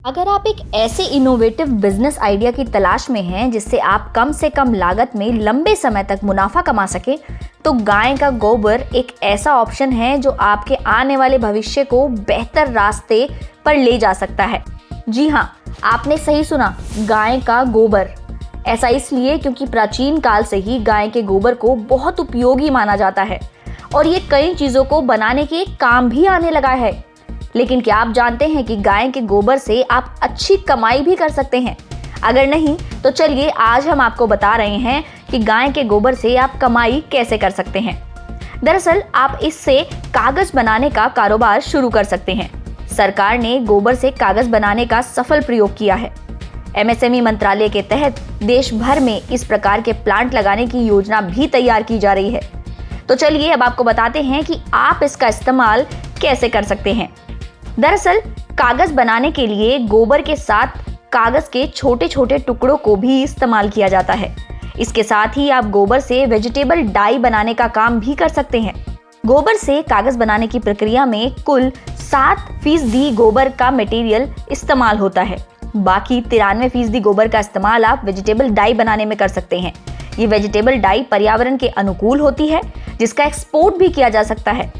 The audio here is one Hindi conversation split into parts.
अगर आप एक ऐसे इनोवेटिव बिजनेस आइडिया की तलाश में हैं जिससे आप कम से कम लागत में लंबे समय तक मुनाफा कमा सके, तो गाय का गोबर एक ऐसा ऑप्शन है जो आपके आने वाले भविष्य को बेहतर रास्ते पर ले जा सकता है। जी हाँ, आपने सही सुना, गाय का गोबर। ऐसा इसलिए क्योंकि प्राचीन काल से ही गाय के गोबर को बहुत उपयोगी माना जाता है और ये कई चीजों को बनाने के काम भी आने लगा है। लेकिन क्या आप जानते हैं कि गाय के गोबर से आप अच्छी कमाई भी कर सकते हैं? अगर नहीं तो चलिए आज हम आपको बता रहे हैं कि गाय के गोबर से आप कमाई कैसे कर सकते हैं। दरअसल आप इससे कागज बनाने का कारोबार शुरू कर सकते हैं। सरकार ने गोबर से कागज बनाने का सफल प्रयोग किया है। एमएसएमई मंत्रालय के तहत देश भर में इस प्रकार के प्लांट लगाने की योजना भी तैयार की जा रही है। तो चलिए अब आपको बताते हैं कि आप इसका इस्तेमाल कैसे कर सकते हैं। दरअसल कागज बनाने के लिए गोबर के साथ कागज के छोटे छोटे टुकड़ों को भी इस्तेमाल किया जाता है। इसके साथ ही आप गोबर से वेजिटेबल डाई बनाने का काम भी कर सकते हैं। गोबर से कागज बनाने की प्रक्रिया में कुल 7% गोबर का मटेरियल इस्तेमाल होता है। बाकी 93% गोबर का इस्तेमाल आप वेजिटेबल डाई बनाने में कर सकते हैं। ये वेजिटेबल डाई पर्यावरण के अनुकूल होती है, जिसका एक्सपोर्ट भी किया जा सकता है।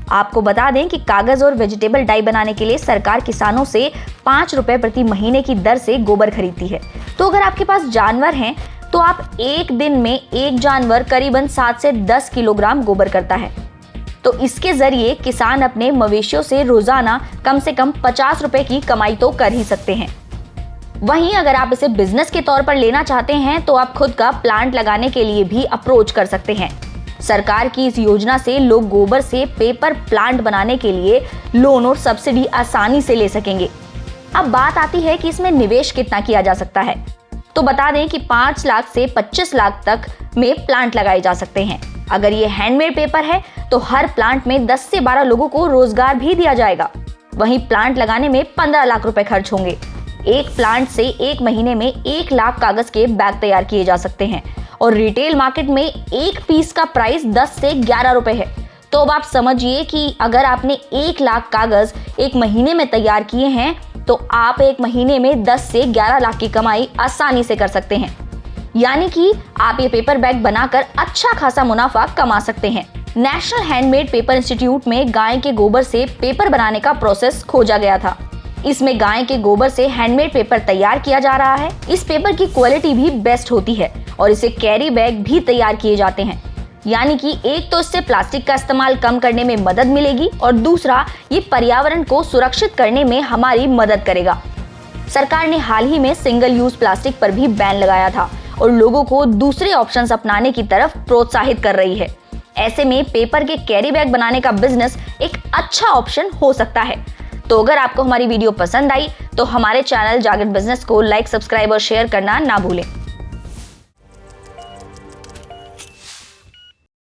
आपको बता दें कि कागज और वेजिटेबल डाई बनाने के लिए सरकार किसानों से 5 रुपए प्रति महीने की दर से गोबर खरीदती है। तो अगर आपके पास जानवर हैं तो आप एक दिन में एक जानवर करीबन 7 से 10 किलोग्राम गोबर करता है। तो इसके जरिए किसान अपने मवेशियों से रोजाना कम से कम 50 रुपए की कमाई तो कर ही सकते हैं। वहीं अगर आप इसे बिजनेस के तौर पर लेना चाहते हैं तो आप खुद का प्लांट लगाने के लिए भी अप्रोच कर सकते हैं। सरकार की इस योजना से लोग गोबर से पेपर प्लांट बनाने के लिए लोन और सब्सिडी आसानी से ले सकेंगे। अब बात आती है कि इसमें निवेश कितना किया जा सकता है। तो बता दें कि 5 लाख से 25 लाख तक में प्लांट लगाए जा सकते हैं। अगर ये हैंडमेड पेपर है तो हर प्लांट में 10 से 12 लोगों को रोजगार भी दिया जाएगा। वहीं प्लांट लगाने में 15 लाख रुपए खर्च होंगे। एक प्लांट से एक महीने में 1 लाख कागज के बैग तैयार किए जा सकते हैं और रिटेल मार्केट में एक पीस का प्राइस 10 से 11 रुपए है। तो अब आप समझिए कि अगर आपने 1 लाख कागज एक महीने में तैयार किए हैं तो आप एक महीने में 10 से 11 लाख की कमाई आसानी से कर सकते हैं। यानी कि आप ये पेपर बैग बनाकर अच्छा खासा मुनाफा कमा सकते हैं। नेशनल हैंडमेड पेपर इंस्टीट्यूट में गाय के गोबर से पेपर बनाने का प्रोसेस खोजा गया था। इसमें गाय के गोबर से हैंडमेड पेपर तैयार किया जा रहा है। इस पेपर की क्वालिटी भी बेस्ट होती है और इसे कैरी बैग भी तैयार किए जाते हैं। यानी कि एक तो इससे प्लास्टिक का इस्तेमाल कम करने में मदद मिलेगी और दूसरा ये पर्यावरण को सुरक्षित करने में हमारी मदद करेगा। सरकार ने हाल ही में सिंगल यूज प्लास्टिक पर भी बैन लगाया था और लोगों को दूसरे ऑप्शंस अपनाने की तरफ प्रोत्साहित कर रही है। ऐसे में पेपर के कैरी बैग बनाने का बिजनेस एक अच्छा ऑप्शन हो सकता है। तो अगर आपको हमारी वीडियो पसंद आई तो हमारे चैनल जागृत बिजनेस को लाइक, सब्सक्राइब और शेयर करना ना भूलें।